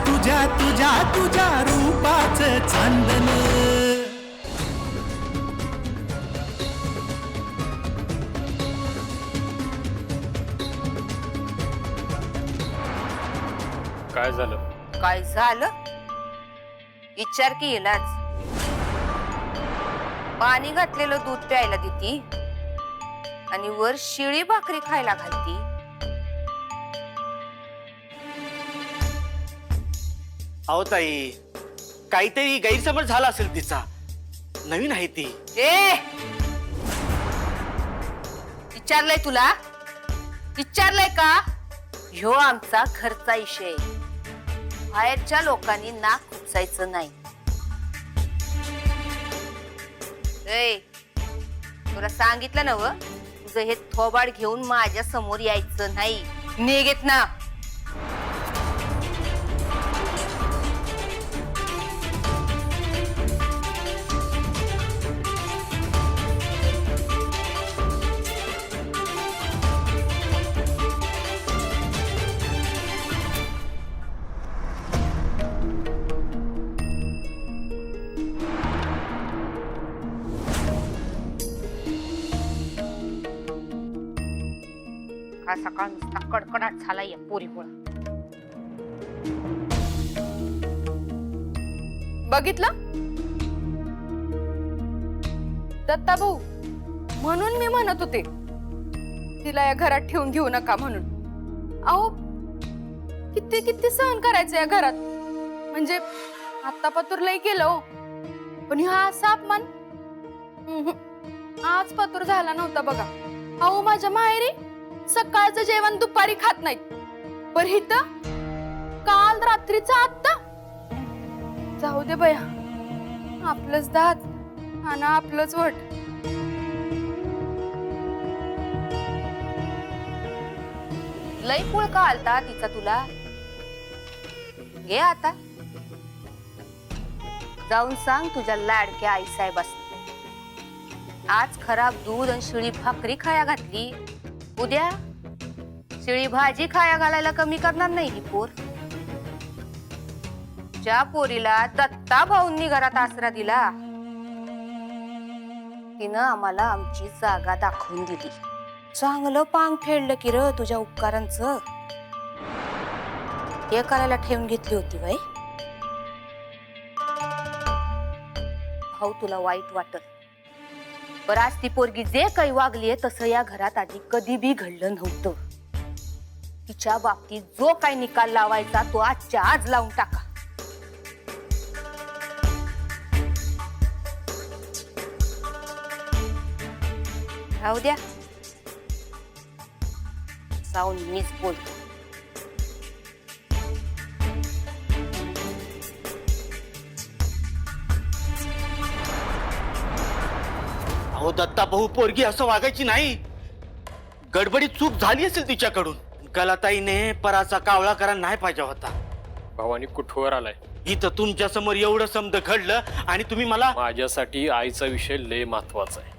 तुझ्या तुझ्या तुझ्या रूपाचं चांदन. काय झालं? काय झालं विचार की इलाज. पाणी घातलेलं दूध प्यायला देती आणि वर शिळी भाकरी खायला घालती. अहो ताई, काहीतरी गैरसमज झाला असेल तिचा. नवीन आहे ती. विचारलंय तुला? विचारलंय का? ह्यो आमचा घरचा विषय. बाहेरच्या लोकांनी नाक खुपसायचं नाही. तुला सांगितलं नव, तुझं हे थोबाड घेऊन माझ्या समोर यायचं नाही. निघेत ना. हा सकाळ नुसता कडकडाट झाला या पोरीमुळं. बघितलं दत्ता भाऊ, म्हणून मी म्हणत होते तिला या घरात ठेवून घेऊ नका म्हणून. अहो किती किती सहन करायचं या घरात. म्हणजे आता पतूर लय केलं हो, पण हा असा अपमान आज पतूर झाला नव्हता बघा. अहो माझ्या माहेरी सकाळचं जेवण दुपारी खात नाहीत, पण इथं काल रात्रीचं आत्ता. जाऊ दे बया, आपलंच दात आणि आपलंच वट. लय पुळ का आलता तिचा तुला? घे आता जाऊन सांग तुझ्या लाडक्या आई साहेबांना. आज खराब दूध आणि शिळी भाकरी खाया घातली, उद्या शिळी भाजी खाया घालायला कमी करणार नाही ही पोर. ज्या पोरीला दत्ता भाऊंनी घरात आसरा दिला, तिनं आम्हाला आमची जागा दाखवून दिली. चांगलं पांग फेडलं की र तुझ्या उपकारांचं. हे करायला ठेवून घेतली होती बाई. भाऊ तुला वाईट वाटत, पण आज ती पोरगी जे काही वागलीये तसं या घरात आधी कधी बी घडलं नव्हतं. तिच्या बाबतीत जो काही निकाल लावायचा तो आजच्या आज लावून टाका. राहू द्या, जाऊन मीच बोलतो. अहो दत्ता भाऊ, पोरगी असं वागायची नाही. गडबडीत चूक झाली असेल तिच्याकडून. गलाताईने पराचा कावळा करायला नाही पाहिजे होता. भावानी कुठवर आलाय? इथं तुमच्या समोर एवढं समज घडलं आणि तुम्ही मला. माझ्यासाठी आईचा विषय लय महत्वाचा आहे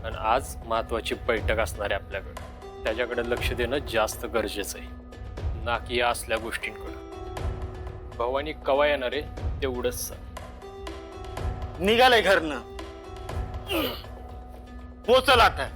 आणि आज महत्वाची बैठक असणार आहे आपल्याकडे. त्याच्याकडे लक्ष देणं जास्त गरजेचं आहे, ना की या असल्या गोष्टींकडे. भावानी कवा येणार आहे तेवढंच सांग. निघालंय घरनं. पोचल आता.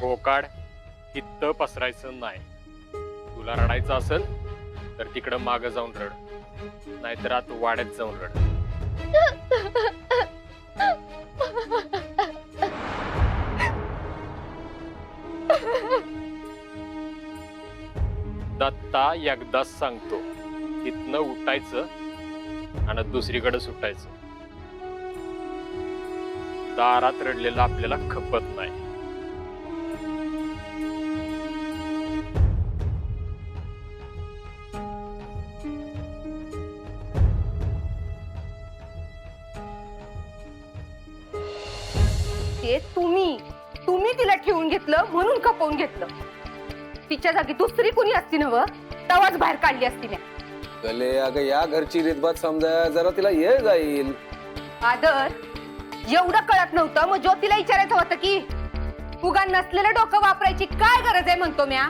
भोकाड इथं पसरायचं नाही. तुला रडायचं असेल तर तिकडं मागं जाऊन रड, नाहीतर आत वाड्यात जाऊन रड. दत्ता एकदाच सांगतो, इथनं उठायचं आणि दुसरीकडे सुटायचं. दारात रडलेलं आपल्याला खपत नाही. घेतलं म्हणून खपवून घेतलं. तिच्या जागी दुसरी कुणी असती नव तवाच बाहेर काढली असती मी. गले अगं या घरची रीतभात समजा जरा तिला ये जाईल. आदर एवढं कळत नव्हतं मग ज्योतीला विचारायचं होतं की उगा नसलेलं डोकं वापरायची काय गरज आहे म्हणतो म्या.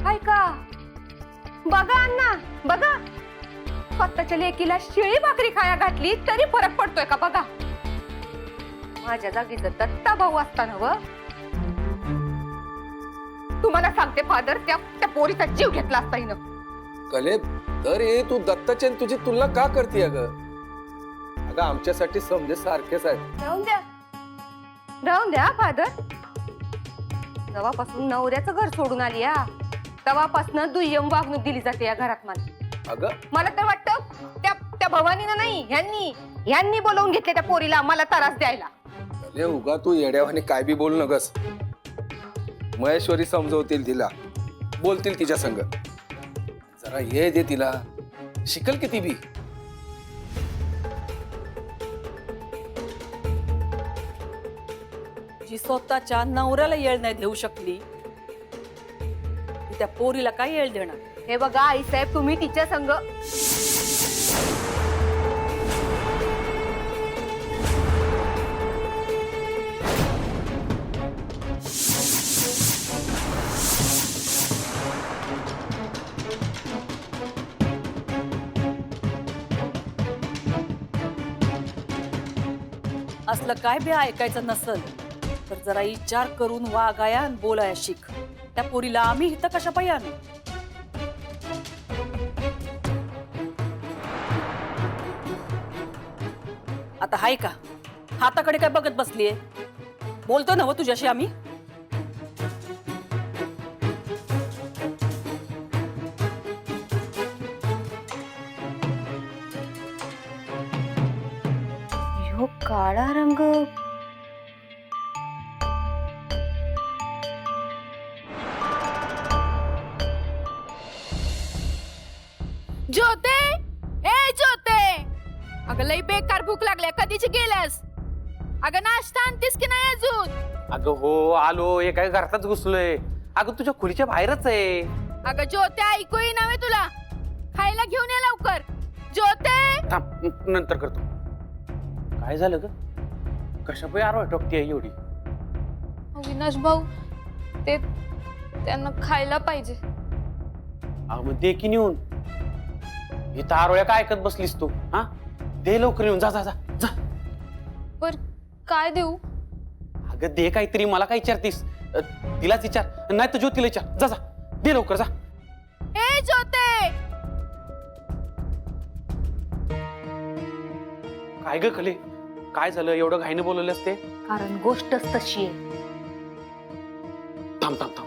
काय का बघा अण्णा बघा स्वतःच्या लेकीला शिळी भाकरी खाया घातली तरी फरक पडतोय का बघा. माझ्या जागी जर दत्ता भाऊ असताना व तुम्हाला सांगते फादर त्या पोरीचा जीव घेतला असता हिनं. गले तरी तू दत्ताची आणि तुझी तुलना का करते अगं? अगं आमच्यासाठी समजे सारखेच आहेत. राहून द्या फादर. तेव्हापासून नवऱ्याचं घर सोडून आली या तेव्हापासून दुय्यम वागणूक दिली जाते या घरात मला. अगं मला तर वाटतं त्या भवानीनं नाही ह्यांनी बोलवून घेतले त्या पोरीला मला त्रास द्यायला. गले उगा तू येड्यावाने काय बी बोलू नगस. महेश्वरी समजवतील तिला बोलतील तिच्या संग. जरा ये दे तिला शिकल किती बी. जी स्वतःच्या नवऱ्याला येळ नाही देऊ शकली ती त्या पोरीला काय येळ देणार. हे बघा आईसाहेब तुम्ही तिच्या संग असलं काय बी ऐकायचं नसल तर जरा विचार करून वागाया आणि बोलाया शिक. त्या पोरीला आम्ही इथं कशा पायी आणू. आता हाय का हाताकडे काय बघत बसलीये. बोलतो ना व तुझ्याशी आम्ही. ह्यो काळा रंग ज्योते ए ज्योते अगं लई बेकार भूक लागल्या कधीची गेल्यास. अगं नाश्ता आणतीस की नाही अजून. अगं हो आलो हे काय घरातच घुसलोय. अगं तुझ्या खोलीच्या बाहेरच आहे. अगं ज्योते ऐकू येईना तुला. खायला घेऊन ये लवकर ज्योते. थांब नंतर करतो. काय झालं ग कशा पायी आरोळ टोकती आहे एवढी. अविनाश भाऊ ते त्यांना खायला पाहिजे. मग दे की नेऊन. इथं आरोळ्या काय ऐकत बसलीस तू. हा दे लवकर येऊन जा जा जा जा. पर काय देऊ. अगं दे काहीतरी. मला काय विचारतीस. तिलाच विचार नाही तर ज्योतीला विचार. जा जा दे लवकर जा. ए ज्योते काय ग खले काय झालं एवढं घाईने बोलवले असते. कारण गोष्टच तशी आहे. थांब थांब थांब.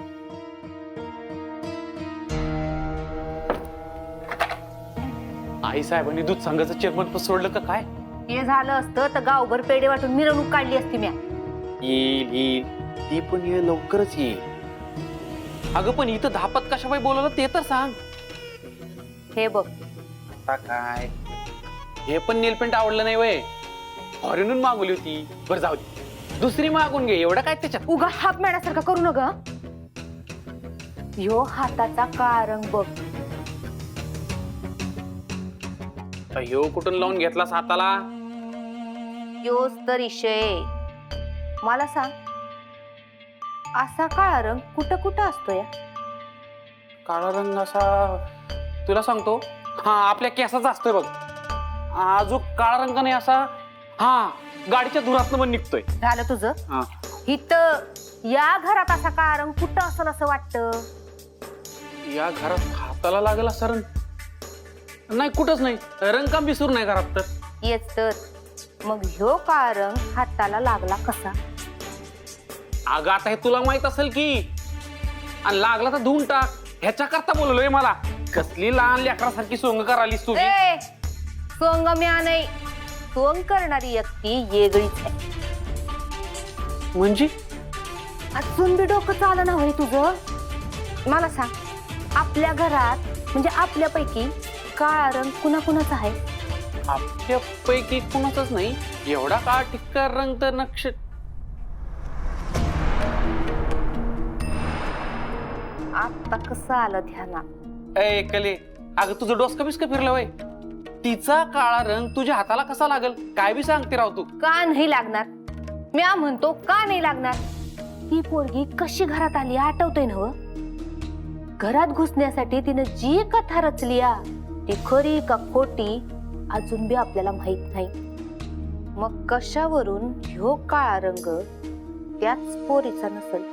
आई साहेबांनी दूध संघाचं चेअरमन सोडलं का काय. हे झालं असतं तर गावभर पेढे वाटून मिरवणूक काढली असती म्या. येईल येईल ती पण ये लवकरच येईल. अगं पण इथं धापात कशापाई बोलवलं ते तर सांग. हे बघ आता काय हे पण नेलपेंट आवडलं नाही वय. फॉरेनून मागवली होती. बरं जाऊ दे दुसरी मागून घे. एवढं काय त्याच्यात. उगा हाप मॅडासारखा करू नका. ह्यो हाताचा काळा रंग बघ. ह्यो कुठून लावून घेतलास हाताला. योच तर विषय. मला सांग असा काळा रंग कुठं कुठं असतो या. काळा रंग असा तुला सांगतो. हा आपल्या केसाचा असतोय बघ. अजून काळा रंग नाही असा. हा गाडीच्या धुरातनं पण निघतोय. झालं तुझं. हा इथं या घरात असा काळा रंग कुठं असेल असं वाटतं. या घरात हाताला लागला सर नाही कुठंच नाही. रंगकाम विसरू नाही घरात तर. येच तर मग ह्यो काळा रंग हाताला लागला कसा. अगं आता हे तुला माहित असेल की. आणि लागला तर धुवून टाक. ह्याच्या करता बोललोय मला. कसली लहान लेकरासारखी सोंग करालीस तू. ए सोंगम्या नाही. सोंग करणारी व्यक्ती वेगळीच आहे. म्हणजे अजून बी डोकं चाललं ना होय तुझं. मला सांग आपल्या घरात म्हणजे आपल्यापैकी काळा रंग कुणाकुणाचा आहे. आपल्यापैकी कुणाचाच नाही. एवढा काळ टिक्का रंग तर आता कसं आलं ध्यानात? ए कले, अगं तुझं डोसकं बिस्क फिरलं वय. तिचा काळा रंग तुझ्या हाताला कसा लागल काय बी सांगते राव तू. का नाही लागणार? मी म्हणतो का नाही लागणार? ती पोरगी कशी घरात आली आठवतंय ना? घरात घुसण्यासाठी तिने जी कथा रचली ती खरी का खोटी अजून बी आपल्याला माहित नाही. मग कशावरून ह्यो काळा रंग त्याच पोरीचा नसेल?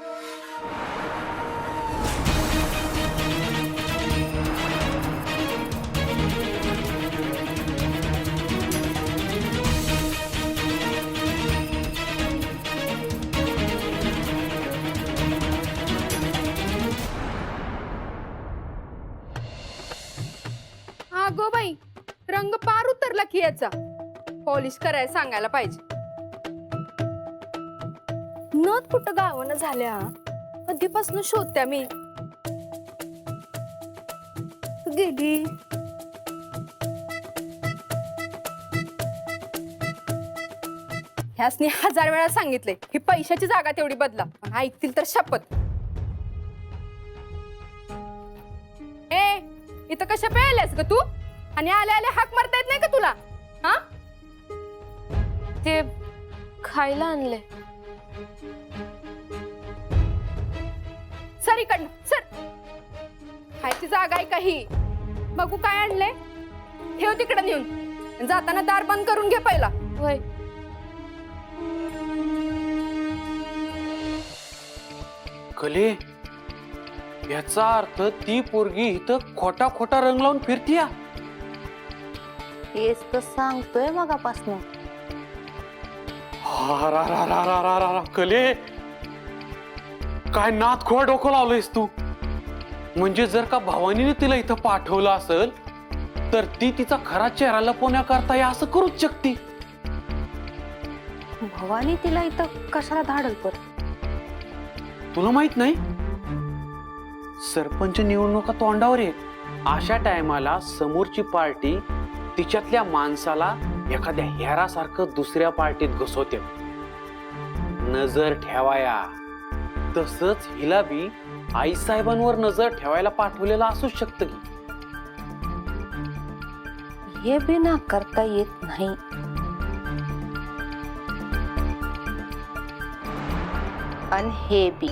अगो बाई, रंग पार उतरला की याचा. पॉलिश करायला सांगायला पाहिजे. नथ कुठं गावनं झाल्या? कधीपासून शोधत्या मी. गेली. ह्यासनी 1000 वेळा सांगितले ही पैशाची जागा तेवढी बदला, पण ऐकतील तर शपथ. ए, इथं कशा पेल्यास ग तू? आणि आले आले हाक मारता येत नाही का तुला? हा, ते खायला आणले. सर इकडनं सर. खायची जागा आहे काही. बघू काय आणलंय. ठेव तिकडे नेऊन. जाताना दार बंद करून घे पहिला. होय. कले, याचा अर्थ ती पोरगी इथं खोटा खोटा रंग लावून फिरतीया. हेच तर सांगतोय मगापासून. कले, काय नाथ खोळा डोकं लावलंयस तू. म्हणजे जर का भवानीने तिला इथं पाठवलं असेल तर ती तिचा खरा चेहरा लपवण्याकरता या असं करूच शकते. भवानी तिला इथं कशाला धाडल पर? तुला माहित नाही, सरपंच निवडणुका तोंडावर आहे. अशा टायमाला समोरची पार्टी तिच्यातल्या माणसाला एखाद्या हेरासारखं दुसऱ्या पार्टीत घुसवते. नजर ठेवाया. तसंच हिला बी आई साहेबांवर नजर ठेवायला पाठवलेलं असू शकतं की. हे बी नाकारता येत नाही. आणि हे बी.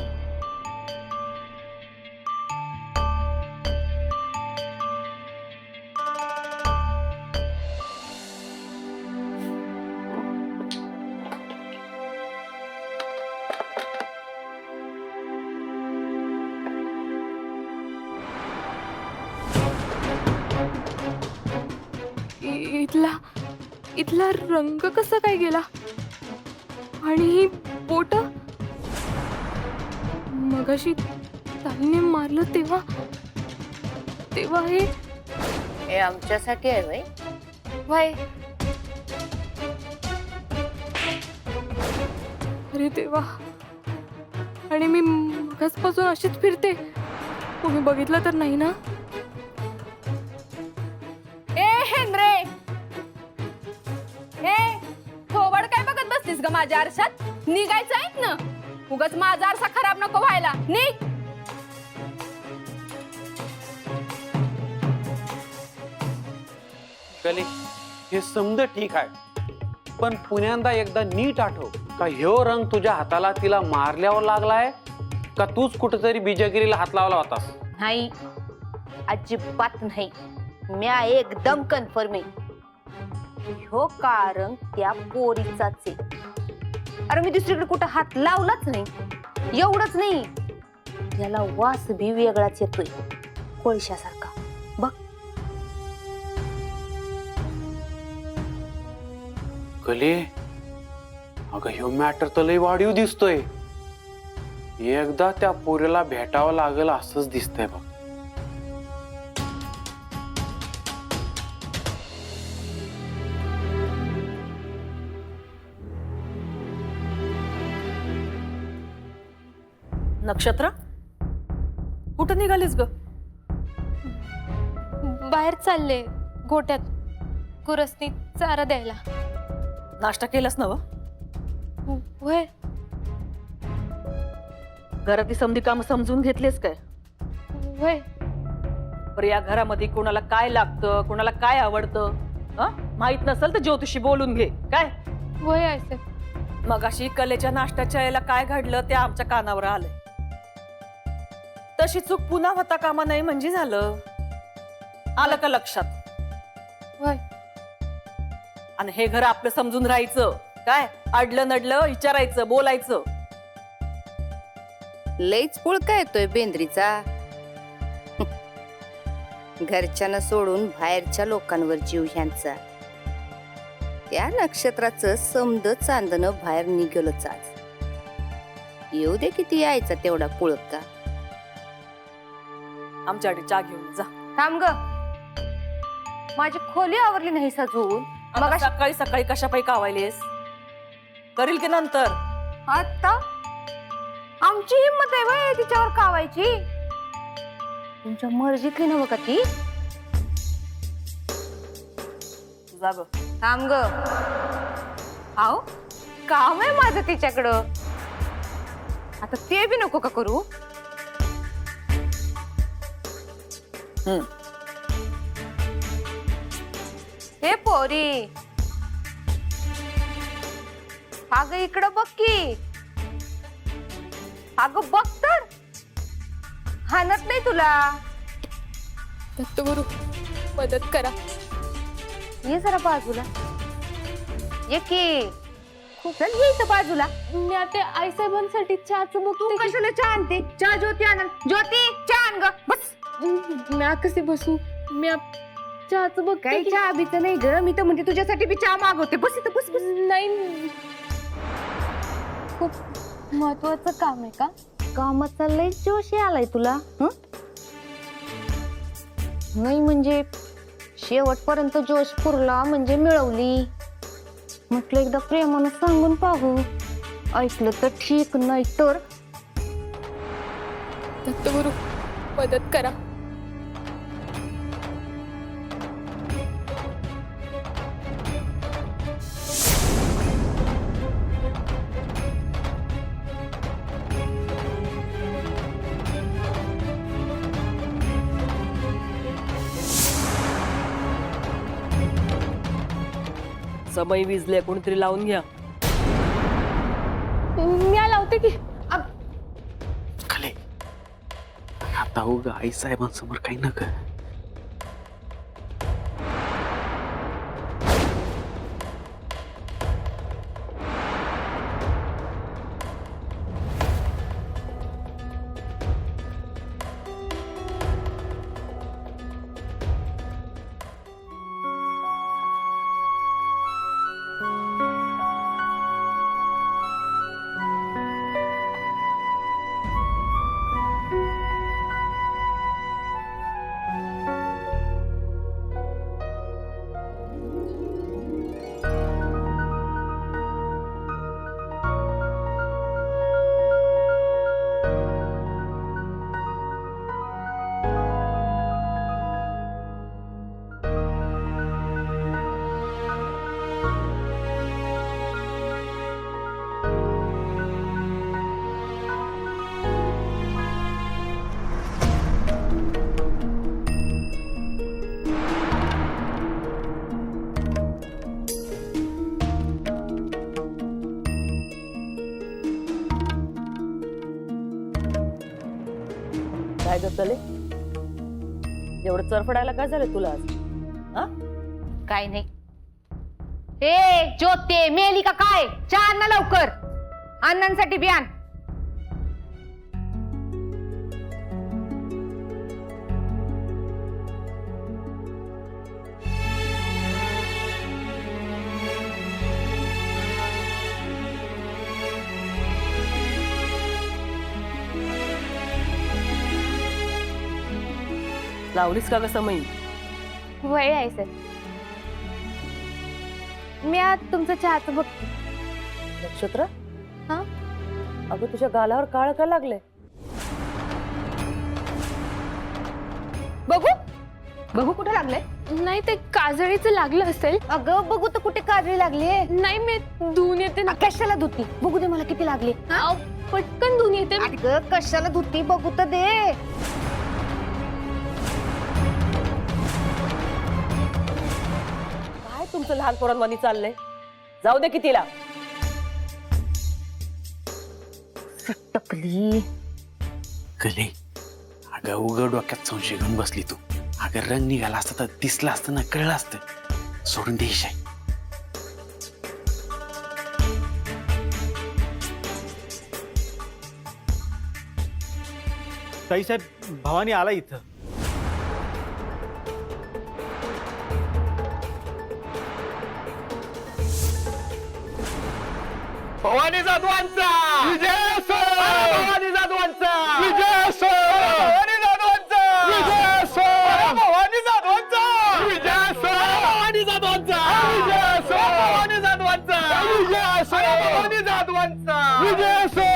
इथला रंग कसा काय गेला? आणि ही बोट मगाशी तालीने मारलं तेव्हा हे आमच्यासाठी आहे बाई. वाय. अरे देवा. आणि मी मगाचपासून अशीच फिरते. कोणी बघितलं तर नाही ना? ए हेंद्रे, ए थोबड काय बघत बसलीस ग माझ्या आरशात? निघायचं आहेत ना. उगाच माझा आरसा खराब नको व्हायला. निघ. कले, हे समज ठीक आहे, पण पुण्यांदा एकदा नीट आठव का ह्यो रंग तुझ्या हाताला तिला मारल्यावर लागलाय का तूच कुठेतरी बिजागिरीला हात लावला होतास? नाही, अजिबात नाही. म्या एकदम कन्फर्म आहे. ह्यो काळा रंग त्या पोरीचाच आहे. अरे मी दुसरीकडे कुठं हात लावलाच नाही. एवढंच नाही, याला वास बी वेगळाच येतोय, कोळशासारखा. बघ. कले, अगं ह्यो मॅटर तर लय वाढीव दिसतोय. एकदा त्या पोरीला भेटावं लागेल असंच दिसतंय बघ. नक्षत्र, कुठं निघालीस ग? बाहेर चालले गोट्यात कुरसनी चारा द्यायला. नाश्ता केलास ना? होय. घरातली समधी कामं समजून घेतलीस काय? होय बरं या घरामध्ये कोणाला काय लागतं कोणाला काय आवडतं माहित नसेल तर ज्योतिषी बोलून घे काय. होय आई साहेब. मग अशी कलेच्या नाश्त्याच्या याला काय घडलं ते आमच्या कानावर आलंय. तशी चूक पुन्हा होता कामा नाही म्हणजे झालं. आलं का लक्षात. होय आणि हे घर आपलं समजून राहायचं काय. अडलं नडलं विचारायचं बोलायचं. लईच पुळका येतोय बेंद्रीचा. घरच्यांना सोडून बाहेरच्या लोकांवर जीव ह्यांचा. त्या नक्षत्राचं समद चांदणं बाहेर निघलच आज. येऊ दे किती यायचा तेवढा पुळका. आमच्यासाठी चहा घेऊन जा. थांब ग. माझी खोली आवरली नाही सजवून. मग सकाळी सकाळी कशापायी कावायलेस. करील की नंतर. आता आमची हिंमत आहे बाई तिच्यावर कावायची. तुमच्या मर्जीतली नव्ह का ती. जा ग. थांब ग. आहो काम आहे माझं तिच्याकडं. आता ते बी नको का करू. हे पोरी अगं इकडं बघ की. अगं बघ तर हानत नाही तुला. दत्तगुरु मदत करा. ये जरा बाजूला ये की. चल ये इथं बाजूला. मी आता आई साहेबांसाठी चहाचं तू बघते. कशाला चहा आणते. चहा ज्योती आण. ज्योती चहा आण ग. बस. मी कसे बसू. मी चहाचं बघ. काही चहा बीच नाही ग. मी तर म्हणते तुझ्यासाठी बी चहा मागवते. बस इथं बस बस. नाही खूप महत्वाचं काम आहे का. कामाचा लय जोशी आलाय तुला. हं? नाही म्हणजे शेवटपर्यंत जोश पुरला म्हणजे मिळवली. म्हटलं एकदा प्रेमानं सांगून पाहू. ऐकलं तर ठीक नाही तर. दत्तगुरु मदत करा. समय विजले कोणीतरी लावून घ्या. मी लावते की. खाले आता उगा आई साहेबांसमोर काही नका. काय करतले एवढं चरफडायला काय झालं तुला आज. हा काय नाही. हे ज्योते मेली का काय. चहा आण ना लवकर. अण्णांसाठी बी आण. लावलीस का ग समय. वय आहे सर. मी आज तुमचं चहाचं बघते. नक्षत्र. हा अगं तुझ्या गालावर काळ का लागले. बघू बघू कुठे लागले. नाही ते काजळीचं लागलं असेल. अगं बघू तर कुठे काजळी लागली. नाही मी धुवून येते ना. कशाला धुती. बघू दे मला किती लागली. पटकन धुवून येते. अगं कशाला धुती बघू तर दे. असं लहान पोरांवानी चाललंय? जाऊ दे की तिला. टकली कले अगं उघड डोक्यात संशय घेऊन बसली तू. अगं रंग निघाला असता तर दिसलं असतं ना, कळलं असतं. सोडून देश आहे. ताईसाहेब भवानी आला इथं. भवानी जाधवांचा विजय असो. भवानी जाधवांचा विजय असो. भवानी जाधवांचा विजय असो. भवानी जाधवांचा विजय असो. भवानी जाधवांचा विजय असो. भवानी जाधवांचा विजय असो. भवानी जाधवांचा विजय असो.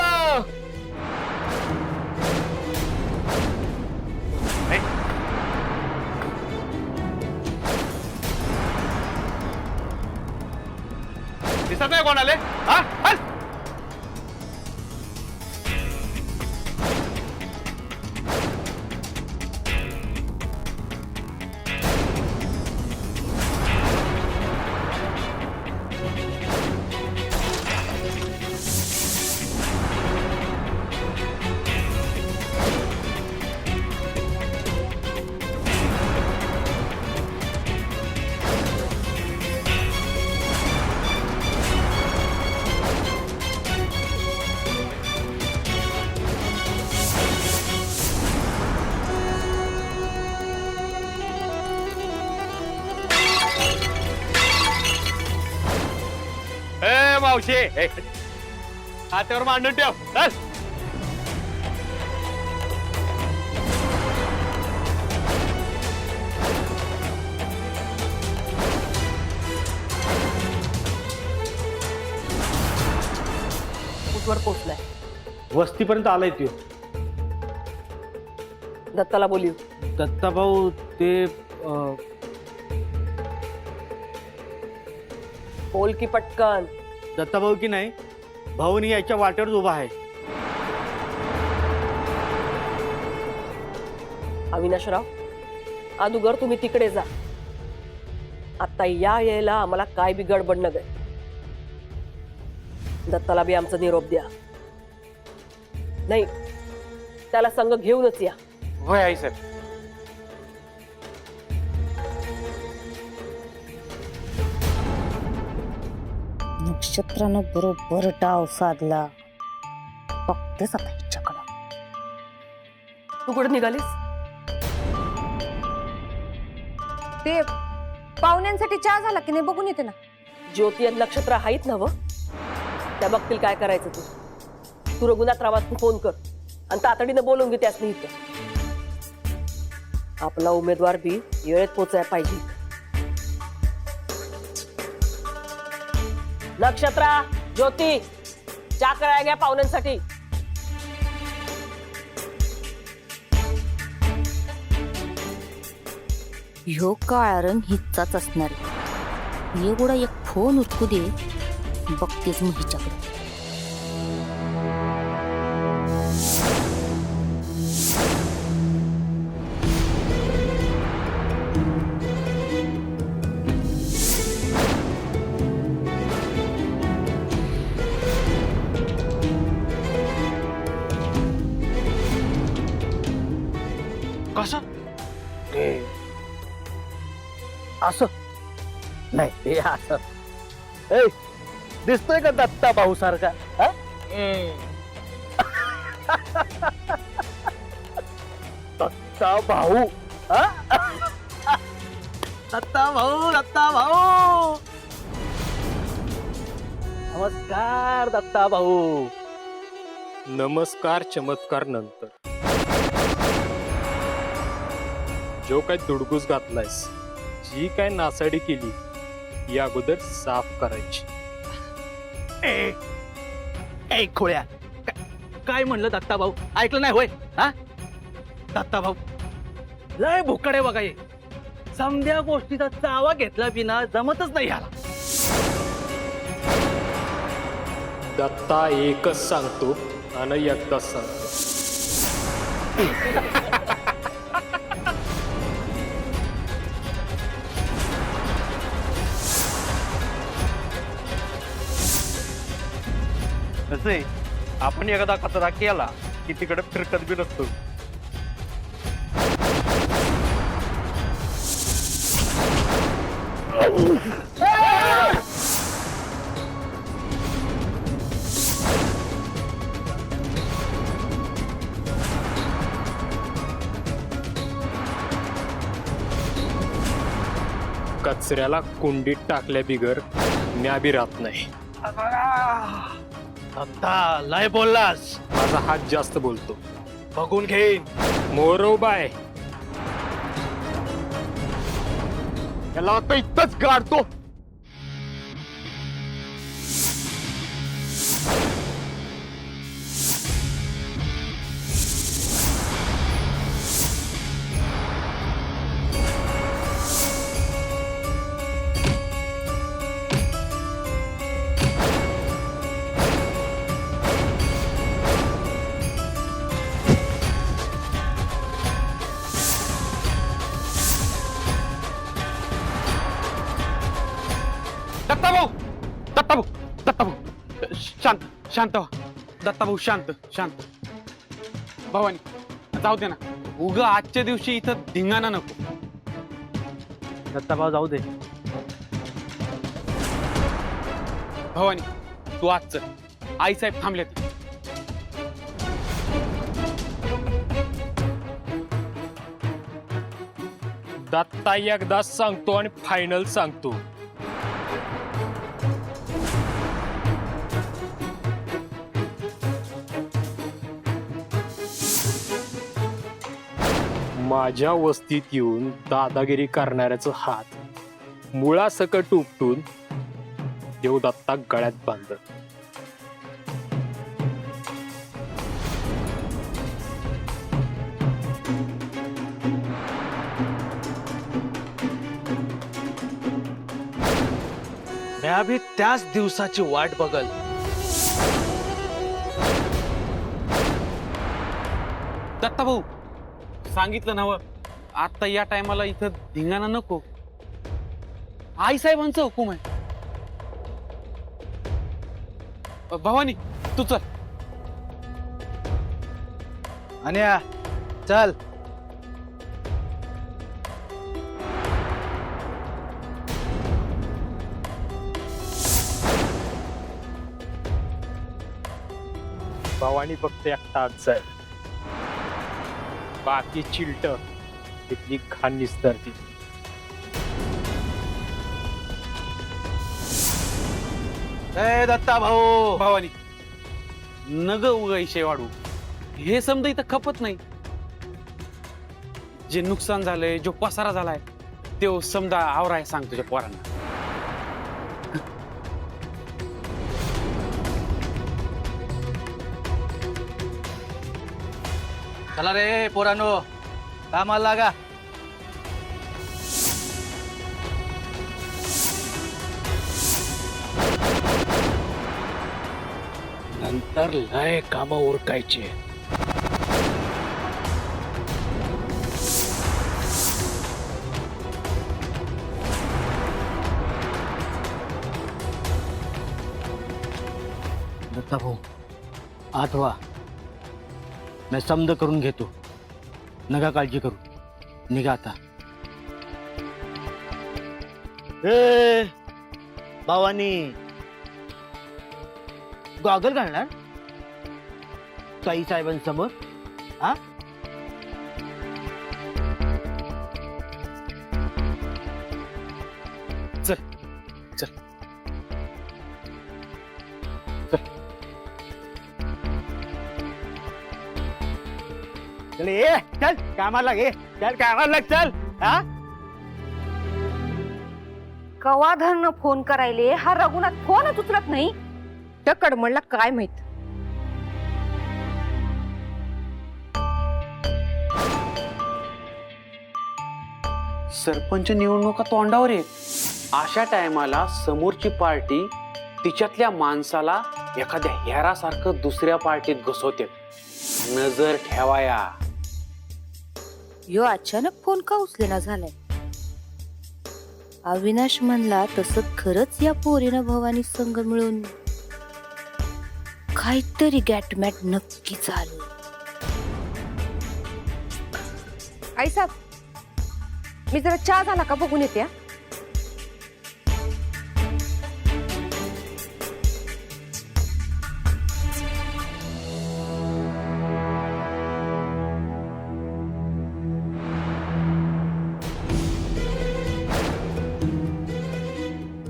दिसत नाही कोण आले? हा हल. मावशी हातावर मांडून ठेव. चल. कुठवर पोहोचलाय? वस्तीपर्यंत आलाय त्यो. दत्ताला बोलू. दत्ता भाऊ ते बोल की पटकन. दत्ता भाऊ की नाही, भाऊनी याच्या वाटेवर उभा आहे. अविनाशराव, अदुगर तुम्ही तिकडे जा. आता या यायला आम्हाला काय बी गडबड नगर. दत्ताला बी आमचा निरोप द्या. नाही त्याला संग घेऊनच या. होय आई सर. नक्षत्रानं बरोबर डाव साधला. बघतेच आता हिच्याकडं. तू कुठे निघालीस? ते पाहुण्यांसाठी चहा झाला की नाही बघून येते ना. ज्योती आणि नक्षत्र आहेत ना व, त्या बघतील काय करायचं ते. तू रघुनाथरावांना फोन कर आणि तातडीनं बोलून घे त्याच नाही. आपला उमेदवार बी वेळेत पोचायला पाहिजे. नक्षत्रा, ज्योती, चहा करायला घ्या पाहुण्यांसाठी. ह्यो काळा रंग हिचाच असणार. एवढा एक फोन उठकू दे. बघतेच मी हिच्याकडे. कसं असं नाही ते असं. ए दिसतोय का दत्ता भाऊ सारखा? दत्ता भाऊ. दत्ता भाऊ. दत्ता भाऊ. नमस्कार दत्ता भाऊ. नमस्कार चमत्कार नंतर. जो काय दुडगूस घातलायस, जी काय नासाडी केली, ही अगोदर साफ करायची. ए खोळ्या, काय म्हणलं दत्ता भाऊ? ऐकलं नाही होय? हा दत्ता भाऊ लय भुकडे बघा. हे समध्या गोष्टीचा चावा घेतला बिना जमतच नाही याला. दत्ता एकच सांगतो आणि एकदाच सांगतो. कसं आहे, आपण एकदा कचरा केला की तिकडे फिरकत बी नसतो. कचऱ्याला कुंडीत टाकल्या बिगर म्या बी राहत नाही. आता लय बोललास, माझा हात जास्त बोलतो. बघून घेईन. मोरो बाय. याला आता इथंच गाडतो. दत्ताभाऊ दत्ताभाऊ दत्ताभाऊ शांत शांत व्हा. दत्ताभाऊ शांत शांत. भवानी जाऊ दे ना, उगा आजच्या दिवशी इथं धिंगाणा नको. दत्ताभाऊ जाऊ दे. भवानी तू आज चल, आईसाहेब थांबलेत. दत्ता एकदा सांगतो आणि फायनल सांगतो. माझ्या वस्तीत येऊन दादागिरी करणाऱ्याचं हात मुळासकट उपटून देवदत्ता गळ्यात बांधत. म्या बी त्याच दिवसाची वाट बघल. दत्ताभाऊ सांगितलं ना, आता या टायमाला इथं धिंगाणा नको. आईसाहेबांचा हुकूम आहे. भवानी तू चल. आणि चल. भवानी फक्त एकटा आज जाईल. बाकी चिलट तिथली घाण निस्तारती. ए दत्ता भाऊ. भवानी नग उगा इशे वाढू. हे समजा इथं खपत नाही. जे नुकसान झालंय, जो पसारा झालाय, तो समजा आवराय सांग तुझ्या पोरांना. चला रे पोरांनो, कामाला लागा. नंतर लय काम उरकायचे. दत्ता भाऊ आत व्हा. मी समज करून घेतो. नका काळजी करू. निघा आता. ए भावानी गॉगल घालणार ताई साहेबांसमोर? हा चल चल चल ये चल कामाला घे. चल कामाला लाग. चल. हा कवाधरनं फोन करायले हा रघुनाथ फोनच उचलत नाही. टकड म्हणला काय माहित. सरपंच निवडणुका तोंडावर आहेत. अशा टायमाला समोरची पार्टी तिच्यातल्या माणसाला एखाद्या हेरासारखं दुसऱ्या पार्टीत घुसवते. नजर ठेवाया. यो अचानक फोन का उचलेना झालाय. अविनाश म्हणला तसं खरंच या पोरीनं भवानी संघ मिळून काहीतरी गॅटमॅट नक्की चालू. आई साहेब मी जरा चहा झाला का बघून येते.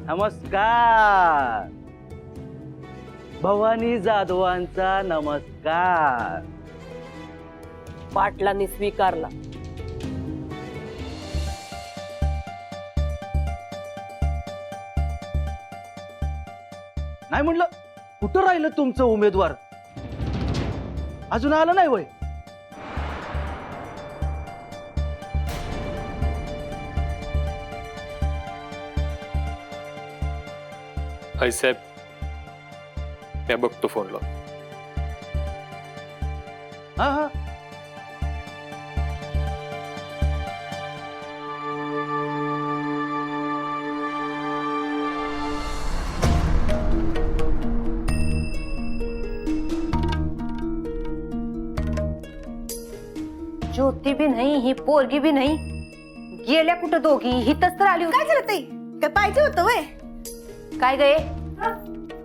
नमस्कार. भवानी जाधवांचा नमस्कार. पाटलांनी स्वीकारला. नाही म्हणलं कुठं राहिलं तुमचं उमेदवार? अजून आलं नाही वय? आई साहेब मी बघतो फोनला. हा हा. ज्योती बी नाही, ही पोरगी बी नाही. गेल्या कुठं दोघी? हितच तर आली होती. काय झालं ताई? काय पाहिजे होतं वय? काय गे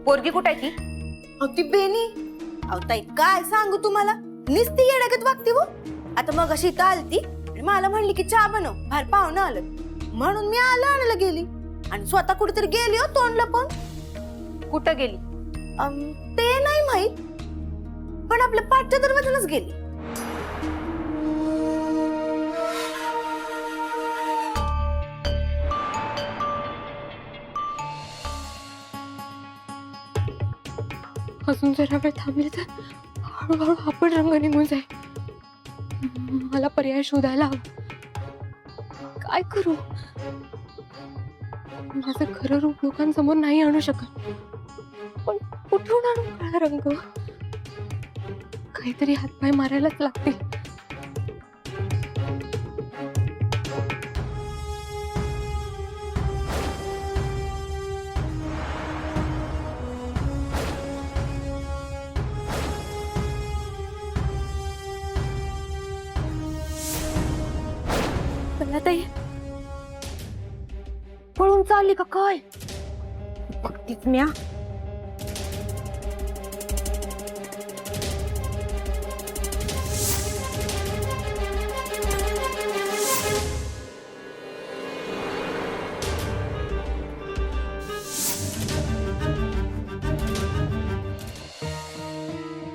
पोरगी कुठं आहे ती? अहो ती बेनी. अहो ताई काय सांगू तुम्हाला, निस्ती येड्यागत वागते वो. आता मग अशी इथं आलती आणि मला म्हणली की चहा बनव, बाहेर पाहुणं आलं म्हणून मी आणायला गेली आणि स्वतः कुठेतरी गेली हो तोंडला. पण कुठं गेली? ते नाही माहित, पण आपल्या पाठच्या दरवाजालाच गेली. अजून जरा वेळ थांबले तर हळूहळू आपण रंग निघून जाईल. मला पर्याय शोधायला हवा. काय करू? माझं खरं रूप लोकांसमोर नाही आणू शकत, पण कुठून आणू काळा रंग? काहीतरी हातपाय मारायलाच लागतील. ताई पळून चालली का काय? बघतीच म्या.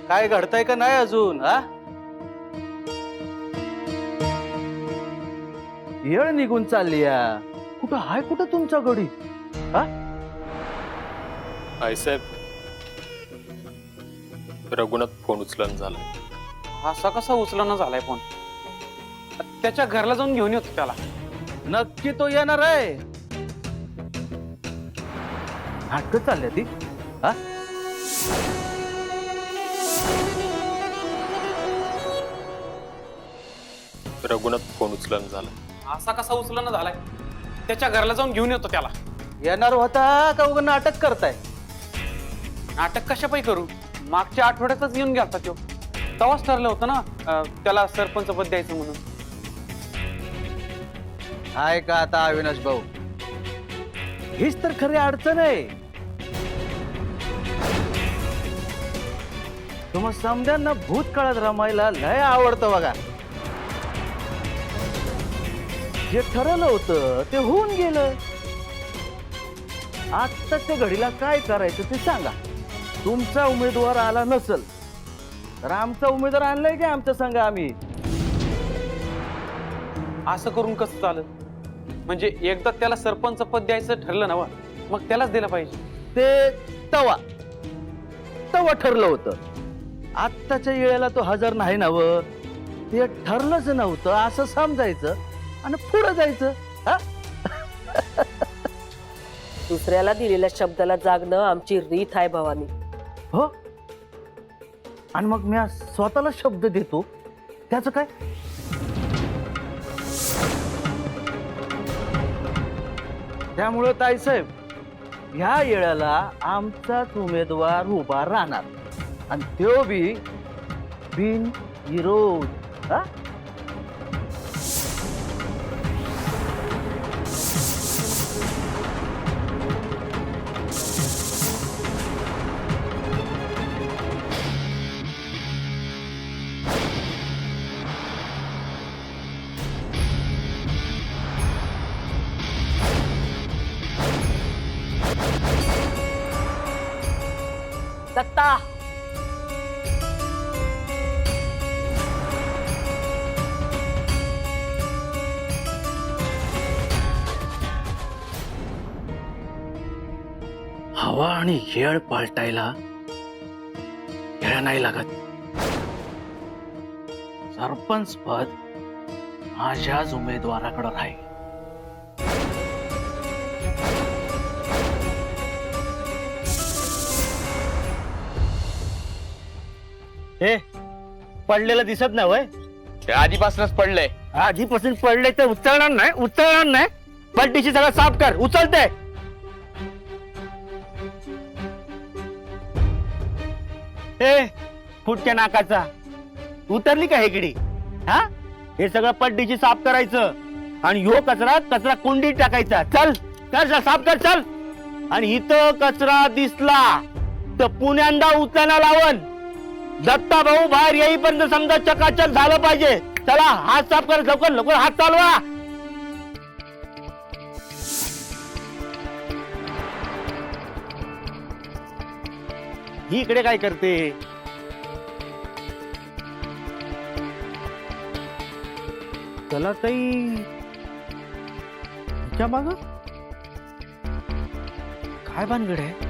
काय घडतंय का नाही अजून? हा, येळ निघून चालली या. कुठं हाय कुठं तुमचा गडी? हा, आई साहेब रघुनाथ फोन उचलन झाला. असा कसा उचलना झालाय फोन? त्याच्या घरला जाऊन घेऊन येतो त्याला. नक्की तो येणार आहे. नाटक चालल्या ती. हा, रघुनाथ फोन उचलन झाला. असा कसा उचलना झालाय? त्याच्या घरला जाऊन घेऊन येतो त्याला. येणार होता का उगा नाटक करताय? नाटक कशापाई करू? मागच्या आठवड्यातच येऊन गेलता तो. तेव्हाच ठरलं होतं ना त्याला सरपंच पद द्यायचं म्हणून. आहे का आता अविनाश भाऊ? हीच तर खरी अडचण आहे. तुम्हा समद्यांना भूतकाळात रमायला लय आवडतं बघा. जे ठरवलं होतं ते होऊन गेलं. आत्ताच्या घडीला काय करायचं ते सांगा. तुमचा उमेदवार आला नसल तर आमचा उमेदवार आणलाय की आमच्या संघ आम्ही. असं करून कसं चालत? म्हणजे एकदा त्याला सरपंच पद द्यायचं ठरलं ना, मग त्यालाच दिलं पाहिजे. ते तवा ठरलं होतं. आत्ताच्या वेळेला तो हजर नाही नवं. ते ठरलंच नव्हतं असं समजायचं आणि पुढे जायचं. दुसऱ्याला दिलेल्या शब्दाला जागणं आमची रीत आहे भवानी. हो, आणि मग मी स्वतःला शब्द देतो त्याचं काय? त्यामुळं ताईसाहेब ह्या वेळेला आमचाच उमेदवार उभा राहणार. आणि त्यो बी बिन विरोध हा? दत्ता हवा आणि येळ पालटायला वेळ नाही लागत. सरपंच पद माझ्याच उमेदवाराकडे राहील. हे पडलेलं दिसत नाही वय? ते आधीपासूनच पडलंय. आधीपासून पडले तर उचलणार नाही. पलटीशी सगळं साफ कर. उचलते हे फुटक्या नाकाचा उतरली का हेकडी? हा, हे सगळं पलटीशी साफ करायचं आणि ह्यो कचरा कुंडीत टाकायचा. चल कर, साफ कर चल. आणि इथं कचरा दिसला तर पुण्यांदा उचलना लावण. दत्ता भाऊ बाहेर येईपर्यंत समजा चकाचक झालं पाहिजे. चला हात साफ कर, लवकर लवकर हात चालवा. ही इकडे काय करते? चला ताई तिच्या माग काय भानगड आहे?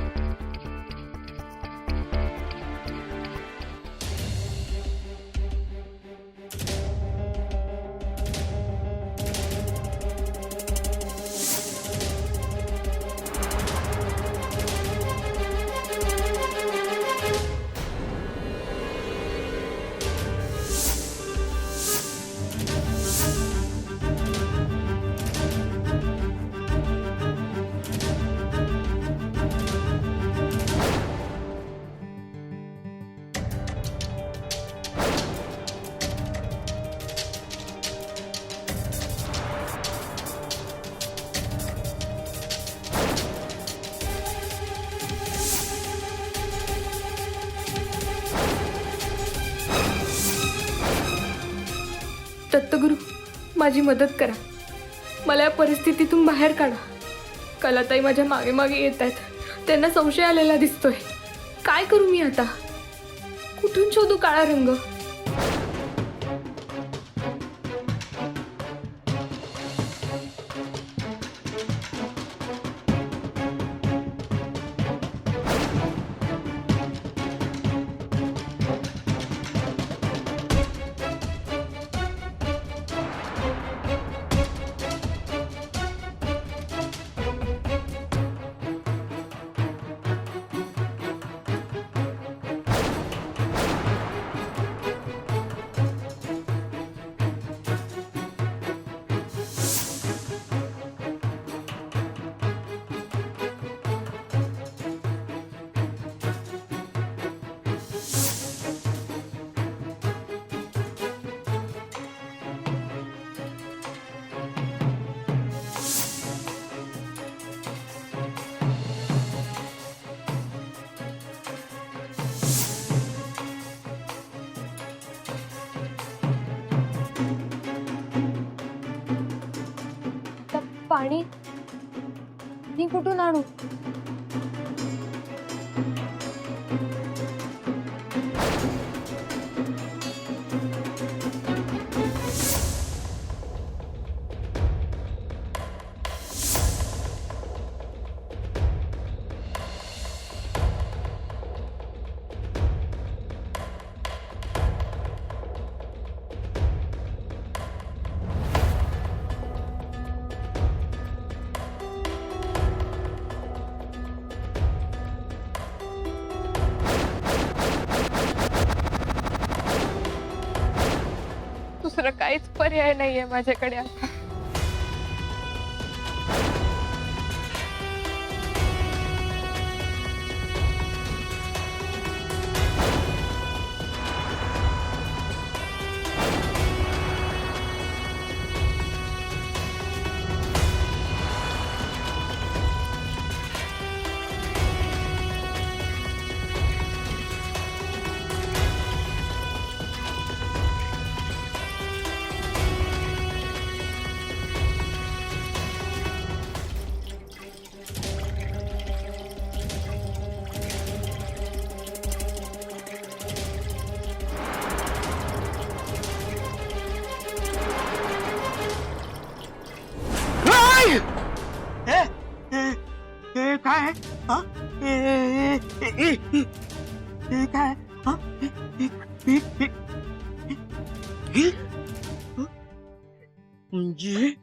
दत्तगुरु, माझी मदत करा. मला या परिस्थितीतून बाहेर काढा. कलाताई माझ्या मागे मागे येत आहेत. त्यांना संशय आलेला दिसतोय. काय करू मी आता? कुठून शोधू काळा रंग? पाणी मी कुठून आणू? दुसरं काहीच पर्याय नाहीये माझ्याकडे आता. काय हा? काय हा? म्हणजे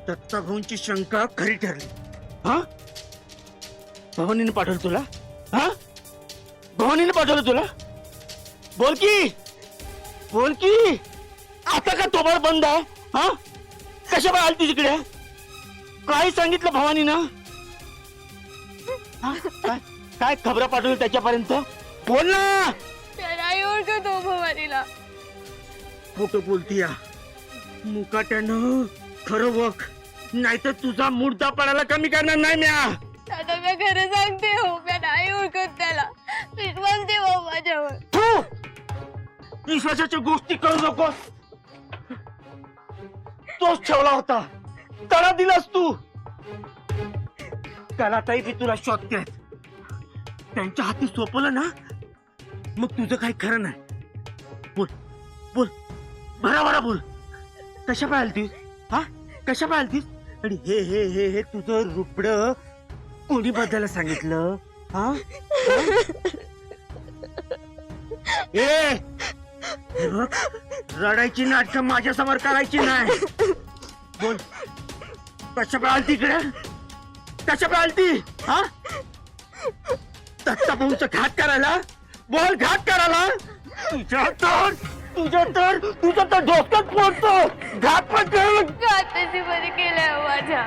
दत्ताभाऊंची शंका खरी ठरली हा? भवानीने पाठवलं तुला हा? भवानीने पाठवलं तुला? बोल की आता का तोबार बंद आहे हा? कशा आली तिकडे काय सांगितलं भवानीनं हा? काय खबरा पाठवली त्याच्यापर्यंत बोल ना. नाही ओळखत हो भवानीला. खोटं बोलतीया मुकाट्यानं खरं बघ नाहीतर तुझा मुर्दा पडायला कमी करणार नाही म्या. आता मी खरं सांगते हो, मी नाही ओळखत त्याला. विश्वास ठेवा माझ्यावर. तू विश्वासाच्या गोष्टी करू नकोस. तोच ठेवला होता तडा दिलास तू. कलाताई बी तुला शोधतेत. त्यांच्या हाती सोपवलं ना मग तुझं काही खरं नाही. बोल बोल भरा बोल. कशा पाहिलतीस हा? कशा पाहिलतीस? आणि हे हे हे हे तुझं रुपड कोणी बद्दल सांगितलं हा? ए हे बघ, रडायची नाटक माझ्या समोर करायची नाही. बोल कशा पाहिलती इकडे? कशा पाहिलती हा? दत्ताभाऊंचा घात करायला? बोल घात करायला? तुझं तर डोक्यात पडतो. घात पण कर. नशिबाने केलाय हो माझ्या.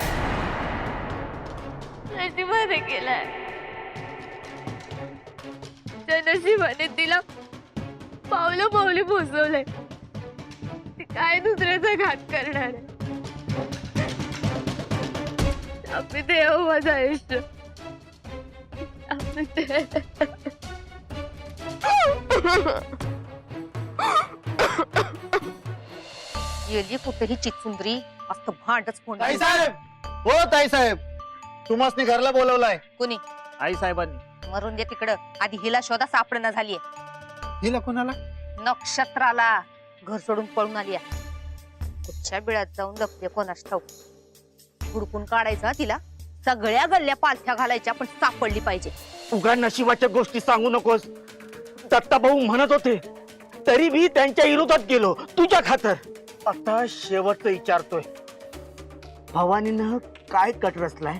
नशिबाने केलाय. त्या नशिबाने तिला पावली पोचवलंय. ती काय दुसऱ्याचा घात करणार आहे. आपली देव माझं आयुष्य. गेली कुठेही चिचुंद्री मस्त भांडच फोन. ताई साहेब हो ताई साहेब तुम्हाला घरला बोलवलाय. कुणी? आई साहेबांनी. मरून दे तिकडं. आधी हिला शोधा सापडणं झालीये. हिला कोणाला? नक्षत्राला. घर सोडून पळून आली आहे. कुठच्या बिळात जाऊन लपते कोणास ठाऊक. हुडकून काढायचं तिला. सगळ्या गल्ल्या पालथ्या घालायच्या पण सापडली पाहिजे. उगा नशिबाच्या गोष्टी सांगू नकोस. दत्ताभाऊ म्हणत होते तरी मी त्यांच्या विरोधात गेलो तुझ्या खातर. आता शेवटचं विचारतोय भवानीनं काय कट रचलाय?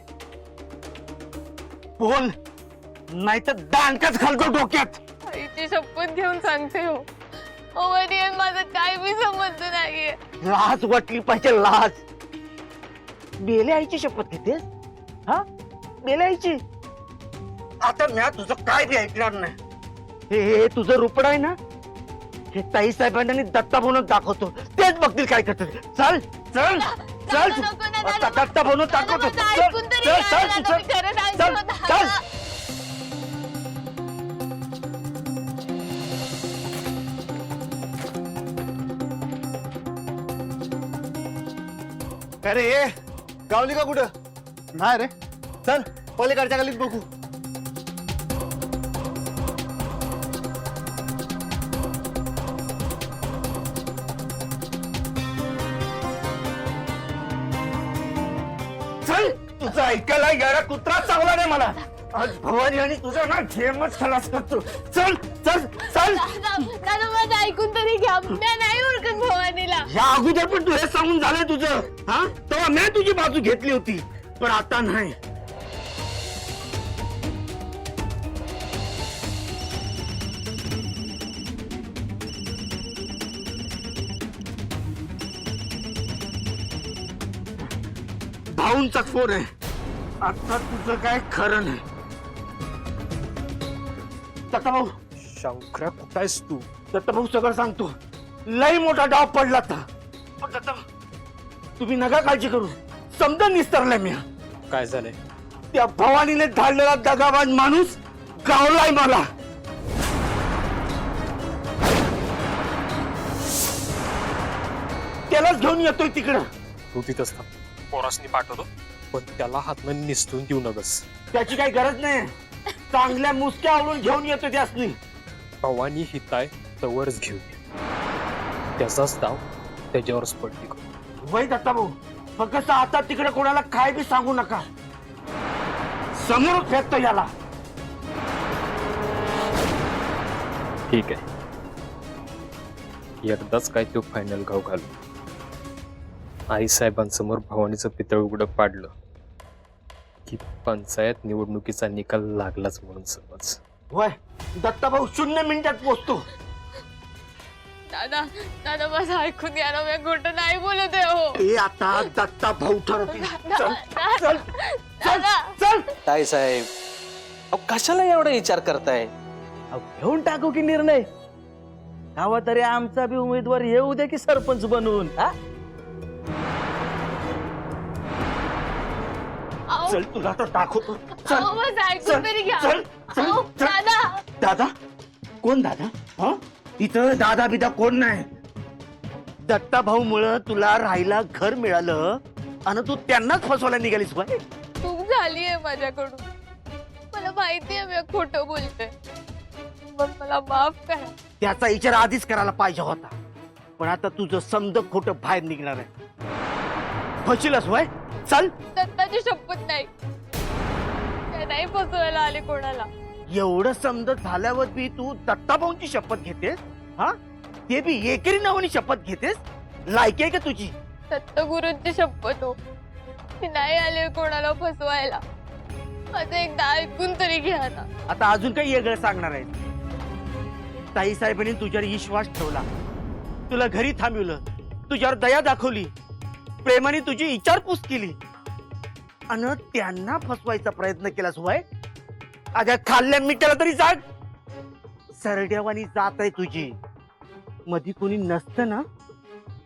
बोल नाहीतर दांडकाच घालतो डोक्यात. आईची शपथ घेऊन सांगते हो, भवानी आणि माझं काय बी संबंध नाहीये. लाज वाटली पाहिजे लाज. बेल्या आईची शपथ घेतेस हा? बेल्या आईची? आता म्या तुझं काय बी ऐकणार नाही. हे तुझं रुपड आहे ना हे ताई साहेबांनी दत्ताभाऊन दाखवतो. तेच बघतील काय करतो. चल चल चल दत्ताभाऊन दाखवतो. ऐकून तरी चल घ्या चल ना, तुम्ही खरं चल सांगतो चल. ना. अरे ये गावली का कुठं? नाही रे चल पलीकडच्या गलीत बघू. चल तुझं ऐकायला याला कुत्रा चावला नाही मला. आज भवानी आणि तुझा ना झेमच खलास करतो. चल चल चल. दादा माझं ऐकून तरी घ्या. मी नाही ओळखत भवानीला. या अगोदर पण तू हे सांगून झालंय तुझं हा? तेव्हा मी तुझी बाजू घेतली होती पण आता नाही. भाऊंचा फोन आहे. आता तुझं काय खरं नाही. दत्ताभाऊ शंकरा कुठं आहेस तू? दत्ताभाऊ सगळं सांगतो. लई मोठा डाव पडला आता. पण तुम्ही नका काळजी करू. समजा निस्तरलाय मी. काय झालंय? त्या भवानीने धाडलेला दगाबाज माणूस गावलाय मला. त्यालाच घेऊन येतोय तिकडं. तू तिथंच थांब. पोरासनी पाठवतो पण त्याला हातनं निसटून देऊ नकस. त्याची काही गरज नाही. चांगल्या मुसक्या आवळून घेऊन येतो त्यासनी. भवानी हिताय तवरच घेऊन ये. त्याचाच डाव त्याच्यावरच पडली. वय दत्ताभाऊ फक्त आता तिकडे कोणाला काय बी सांगू नका. समोर फेकतो याला. ठीक आहे, एकदाच काय तो फायनल घाव घालू. आईसाहेबांसमोर भवानीचं पितळ उघडं पाडलं की पंचायत निवडणुकीचा निकाल लागलाच म्हणून समज. वय दत्ता भाऊ 0 मिनिटात पोचतो. दादा दादा माझं ऐकून घ्या ना, मी खोटं नाही बोलत आहे हो. हे आता दत्ता भाऊ ठरवतील. चल चल चल दादा चल. ताई साहेब, अहो कशाला एवढा विचार करताय? घेऊन टाकू की निर्णय. हवा तरी आमचा बी उमेदवार येऊ दे की सरपंच बनवून. हा अहो, चल तुला तर दाखवतो. चल अहो, माझं ऐकून तरी घ्या. चल चल अहो, चल. दादा दादा कोण दादा? हा इथं दादा बिदा कोण नाही. दत्ता भाऊ मुळे तुला राहायला घर मिळालं आणि तू त्यांनाच फसवायला निघालीस. बाय चूक झालीये माझ्याकडून. मला माहितीये मी खोटं बोलते, पण मला माफ करा. त्याचा विचार आधीच करायला पाहिजे होता. पण आता तुझं समज खोटं बाहेर निघणार आहे. फसशीलच वय. चल. दत्ताची शपथ नाही, ते नाही फसवायला आले कोणाला. एवढं समजत झाल्यावर बी तू दत्ता भाऊंची शपथ घेतेस? हा ते बी एकेरी नावानी शपथ घेतेस? लायकी आहे का तुझी? दत्त गुरूंची शपथ हो, ते नाही आले कोणाला फसवायला. माझं एकदा ऐकून तरी घ्या ना. आता अजून काही वेगळं सांगणार आहे? ताई साहेबांनी तुझ्यावर विश्वास ठेवला, तुला घरी थांबवलं, तुझ्यावर दया दाखवली, प्रेमाने तुझी विचारपूस केली आणि त्यांना फसवायचा प्रयत्न केलास वय. अगं खाल्ल्या मिठाला तरी जाग. सरड्यावानी जात आहे तुझी. मधी कोणी नसतं ना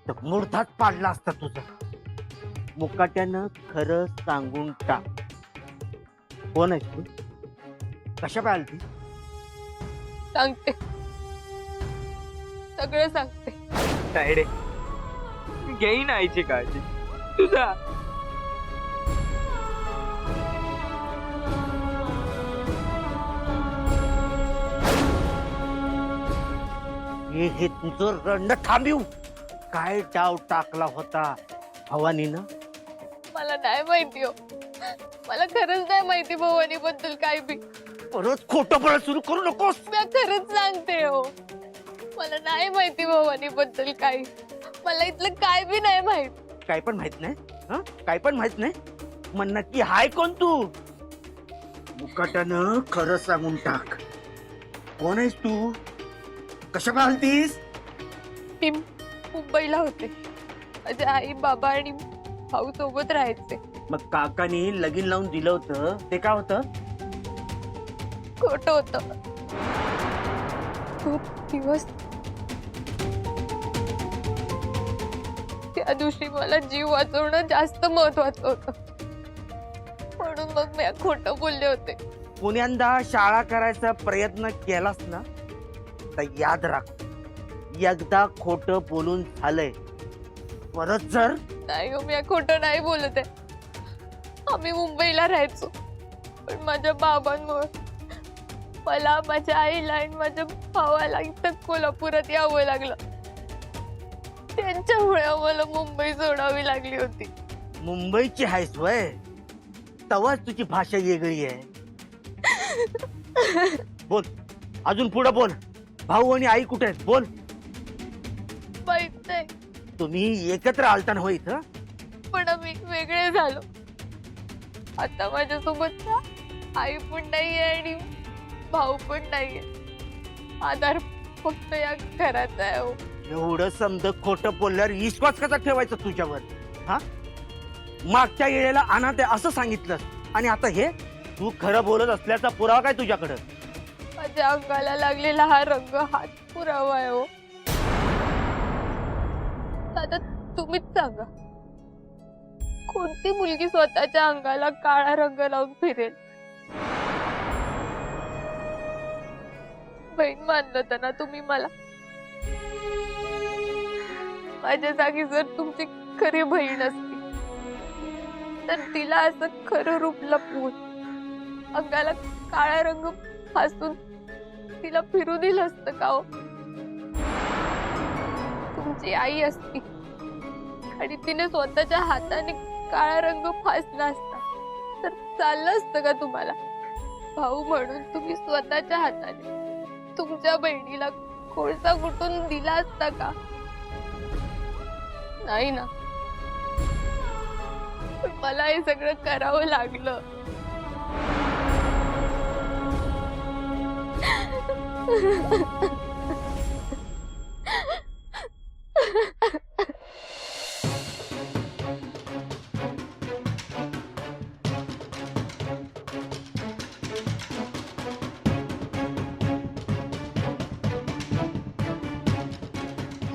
तर मुर्धात पाडला असता तुझं. मुकाट्यानं खरं सांगून टाक. कोण आहेस तू? कशा पाहिल ती? सांगते, सगळं सांगते. तायडे घेईन आईची काळजी. तुझा हे तुझं रडणं थांबवू. काय डाव टाकला होता भवानीनं? मला नाही माहिती हो, मला खरंच नाही माहिती भवानी बद्दल काय बी. परत खोटं परत सुरू करू नकोस. मी खरंच सांगते हो, मला नाही माहिती भवानी बद्दल काही. मला इथलं काय बी नाही माहित. काय पण माहित नाही? हं? काय पण माहित नाही? मग नक्की हाय कोण तू? मुकाट्यानं खरं सांगून टाक. कोण आहेस तू? कशा पाहतीस? मी मुंबईला होते, माझे आई बाबा आणि भाऊ सोबत राहायचे. मग काकानी लगीन लावून दिलं होतं ते काय होतं? खोटं होतं. खूप दिवस त्या दिवशी मला जीव वाचवणं जास्त महत्वाचं होतं, म्हणून मग मी खोटं बोलले होते. पुण्यांदा शाळा करायचा प्रयत्न केलास ना तर याद राख, एकदा खोटं बोलून झालंय, परत जर नाही हो, मी खोटं नाही बोलत आहे. आम्ही मुंबईला राहायचो, पण माझ्या बाबांमुळे मला, माझ्या आईला आणि माझ्या भावाला इथं कोल्हापुरात यावं लागलं. त्यांच्यामुळे आम्हाला मुंबई सोडावी लागली होती. मुंबईची आहेस वय, तवाच तुझी भाषा वेगळी आहे. बोल, अजून पुढे बोल. भाऊ आणि आई कुठे आहेत? बोल. माहित नाही, तुम्ही एकत्र आलता ना हो इथं? पण आम्ही वेगळे झालो. आता माझ्यासोबत ना आई पण नाहीये आणि भाऊ पण नाहीये. आधार फक्त या घरात आहे हो. एवढं समज खोटं बोलल्यावर विश्वास कसा ठेवायचा तुझ्यावर? हा मागच्या वेळेला अनाथ आहे असं सांगितलं आणि आता हे? तू खरं बोलत असल्याचा पुरावा काय तुझ्याकडं? माझ्या अंगाला लागलेला हा रंग हाच पुरावा आहे हो. आता तुम्हीच सांगा, कोणती मुलगी स्वतःच्या अंगाला काळा रंग लावून फिरेल? बहीण मानलं होतं ना तुम्ही मला. माझ्या जागी जर तुमची खरी बहीण असती तर तिला असं खरं रूप लपवून अंगाला काळा रंग फासून तिला फिरू दिलं असतं का हो? तुमची आई असती आणि तिने स्वतःच्या हाताने काळा रंग फासला असता तर चाललं असतं का तुम्हाला? भाऊ म्हणून तुम्ही स्वतःच्या हाताने तुमच्या बहिणीला कोळसा कुटून दिला असता का? नाही ना. पण मला हे सगळं करावं लागलं.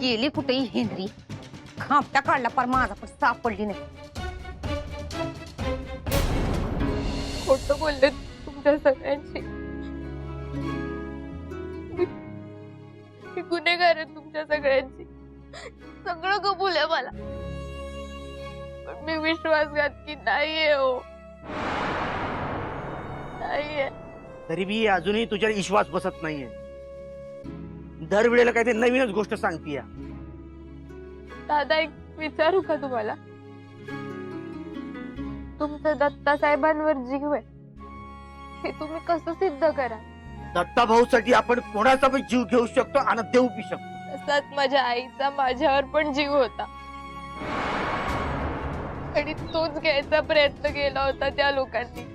गेली कुठेही हेनरी, खापट्या काढला पर माझा पण सापडली नाही. खोटं बोलले तुमच्या सगळ्यांची. मी गुन्हेगार आहे तुमच्या सगळ्यांची. सगळं कबूल आहे मला. पण मी विश्वासघातकी नाहीये हो. नाहीये. तरी बी अजूनही तुझ्यावर विश्वास बसत नाहीये. दरवेळेला काहीतरी नवीनच गोष्ट सांगतीय. दादा एक विचारू का तुम्हाला? तुमचं दत्ता साहेबांवर जीव आहे हे तुम्ही कसं सिद्ध करा? दत्ता भाऊसाठी आपण कोणाचा पण जीव घेऊ शकतो आणि देऊ बी शकतो. तसाच माझ्या आईचा माझ्यावर पण जीव होता आणि तोच घ्यायचा प्रयत्न केला होता त्या लोकांनी.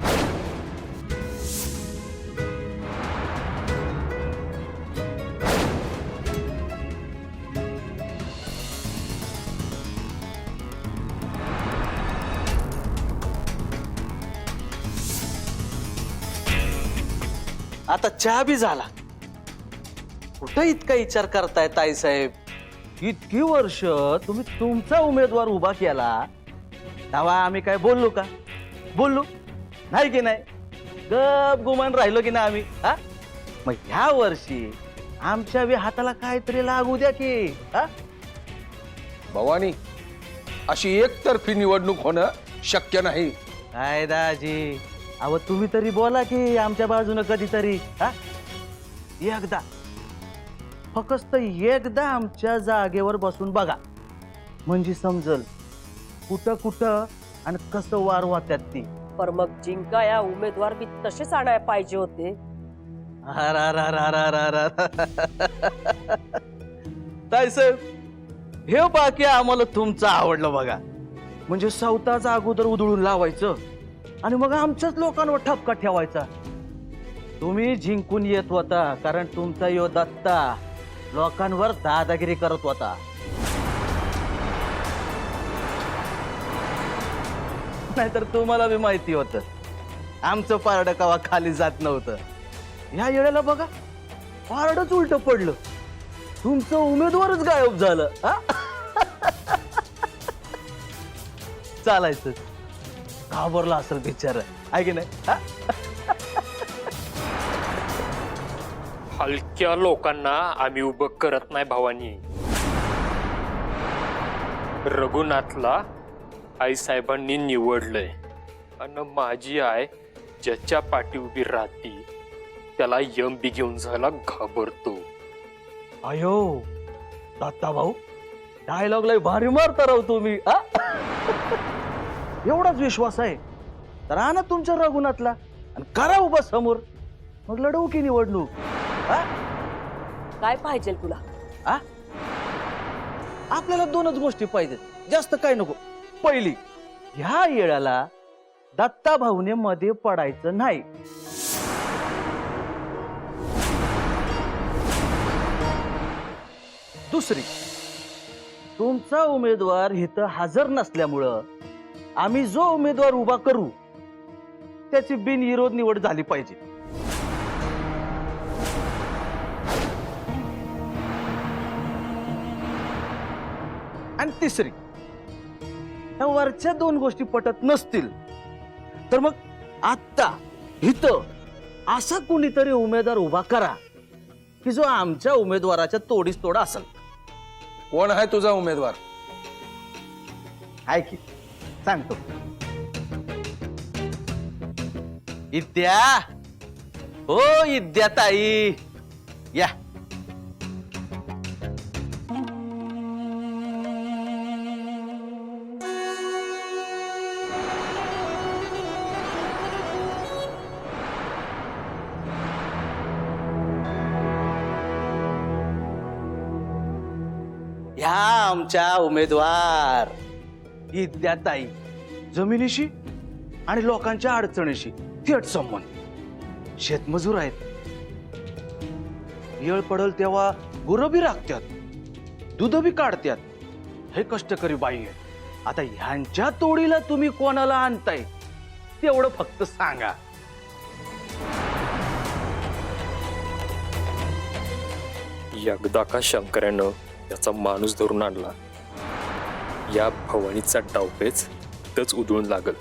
आता चहा बी झाला. कुठं इतका विचार करताय ताई साहेब? इतकी वर्ष तुम्ही तुमचा उमेदवार उभा केला तेव्हा आम्ही काय बोललो का? बोललो नाही की नाही? गप गुमान राहिलो की नाही आम्ही? हा, मग ह्या वर्षी आमच्या बी हाताला काहीतरी लागू द्या की. हा, भवानी, अशी एकतर्फी निवडणूक होणं शक्य नाही. काय दाजी, अहो तुम्ही तरी बोला की आमच्या बाजूने कधीतरी. हा, एकदा फक्त एकदा आमच्या जागेवर बसून बघा म्हणजे समजल कुठं कुठं आणि कसं वार वाहत्यात ती. पर मग जिंका या उमेदवार बी तसेच आणायला पाहिजे होते. ताई साहेब, हे बाकी आम्हाला तुमचं आवडलं बघा. म्हणजे स्वतःचा अगोदर उधळून लावायचं आणि मग आमच्याच लोकांवर ठपका ठेवायचा. तुम्ही जिंकून येत होता कारण तुमचा यो दत्ता लोकांवर दादागिरी करत होता. नाहीतर तुम्हाला बी माहिती होतं आमचं पारडं कवा खाली जात नव्हतं. ह्या येळेला बघा पारडच उलट पडलं. तुमचं उमेदवारच गायब झालं. चालायचं घाबरला असेल बिचारा, आहे की नाही? हलक्या लोकांना आम्ही उभं करत नाही भावानी. रघुनाथला आईसाहेबांनी निवडलंय आणि माझी आई ज्याच्या पाठी उभी राहती त्याला यंबी घेऊन जायला घाबरतो. अयो दत्ता भाऊ, डायलॉग लय भारी मारता राव तुम्ही. एवढाच विश्वास आहे तर आणा तुमच्या रघुनाथला आणि करा उभा समोर, मग लढवू की निवडणूक. काय पाहिजे तुला? आपल्याला दोनच गोष्टी पाहिजेत, जास्त काय नको. पहिली, ह्या येळाला दत्ता भाऊने मध्ये पडायचं नाही. दुसरी, तुमचा उमेदवार इथं हजर नसल्यामुळं आम्ही जो उमेदवार उभा करू त्याची बिनविरोध निवड झाली पाहिजे. आणि तिसरी, या वरच्या दोन गोष्टी पटत नसतील तर मग आता इथं असा कोणीतरी उमेदवार उभा करा की जो आमच्या उमेदवाराच्या तोडीस तोडा असेल. कोण आहे तुझा उमेदवार? आहे की सांगतो. इद्या, हो इद्या ताई या. ह्या आमच्या उमेदवार इथल्या ताई जमिनीशी आणि लोकांच्या अडचणीशी थेट संबंध. शेतमजूर आहेत, येळ पडल तेव्हा गुरं बी राखत्यात, दूध बी काढत्यात. हे कष्टकरी बाई आहे. आता ह्यांच्या तोडीला तुम्ही कोणाला आणताय तेवढं फक्त सांगा. एकदा का शंकरानं याचा माणूस धरून आणला, या भवानीचा डावपेच तच उधळून लागल.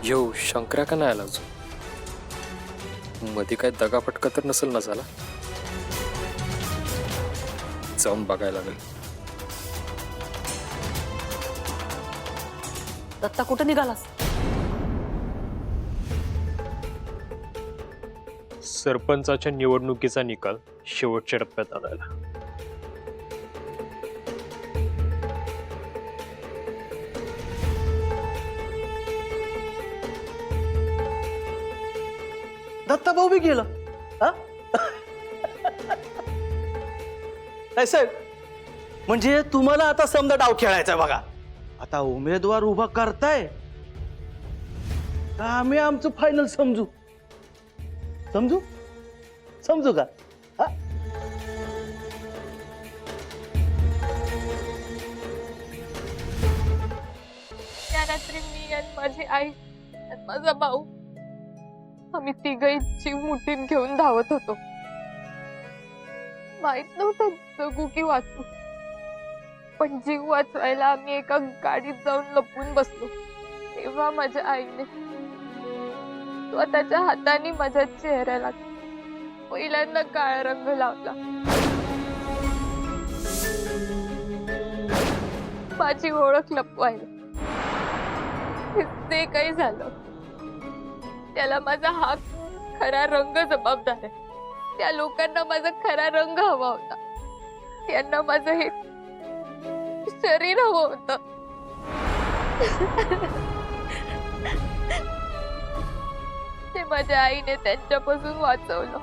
यो शंकरा का नाही आला अजून? मध्ये काय दगापटका तर नसेल ना झाला? जाऊन बघायला लागेल. दत्ता कुठं निघालास? सरपंचाच्या निवडणुकीचा निकाल शेवटच्या टप्प्यात आणायला. दत्ता भाऊ बी गेलं. हा? काय साहेब, म्हणजे तुम्हाला आता समजा डाव खेळायचा बघा. आता उमेदवार उभा करताय का आम्ही आमचं फायनल समजू? समजू समजू का? हा? त्या रात्री मी आणि माझी आई आणि माझा भाऊ आम्ही तिघही जीव मुठीत घेऊन धावत होतो. माहित नव्हतं जगू की वाचू, पण जीव वाचवायला आम्ही एका गाडीत जाऊन लपून बसलो. तेव्हा माझ्या आईने स्वतःच्या हाताने माझ्या चेहऱ्याला पहिल्यांदा काळा रंग लावला. माझी ओळख लपवायला. ते काही झालं त्याला माझा हा खरा रंग जबाबदार आहे. त्या लोकांना माझा खरा रंग हवा होता. त्यांना माझं हे शरीर हवं होतं. ते माझ्या आईने त्यांच्यापासून वाचवलं.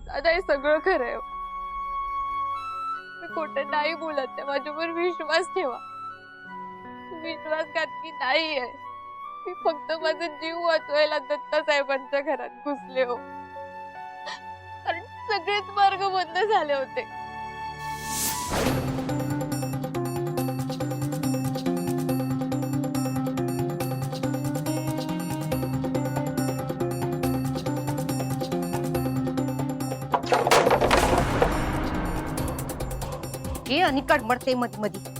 आता हे सगळं खरं आहे. मी खोटं नाही बोलत आहे. माझ्यावर विश्वास ठेवा. विश्वासघाती नाही आहे. मी फक्त माझा जीव वाचवायला दत्ता साहेबांच्या घरात घुसले हो, कारण सगळेच मार्ग बंद झाले होते. हे आणि कडमडते मध्ये मध्ये.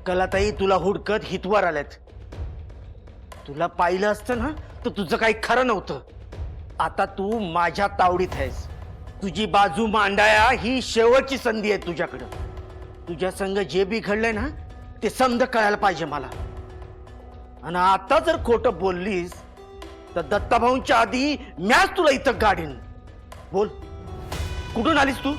कलाताई तुला हुडकत हितवर आल्यात. तुला पाहिलं असतं ना तर तुझं काही खरं नव्हतं. आता तू माझ्या तावडीत आहेस. तुझी बाजू मांडाया ही शेवटची संधी आहे तुझ्याकडं. तुझ्या संग जे बी घडलंय ना ते समज कळायला पाहिजे मला. आणि आता जर खोटं बोललीस तर दत्ताभाऊंच्या आधी मॅच तुला इथं गाडीन. बोल, कुठून आलीस तू?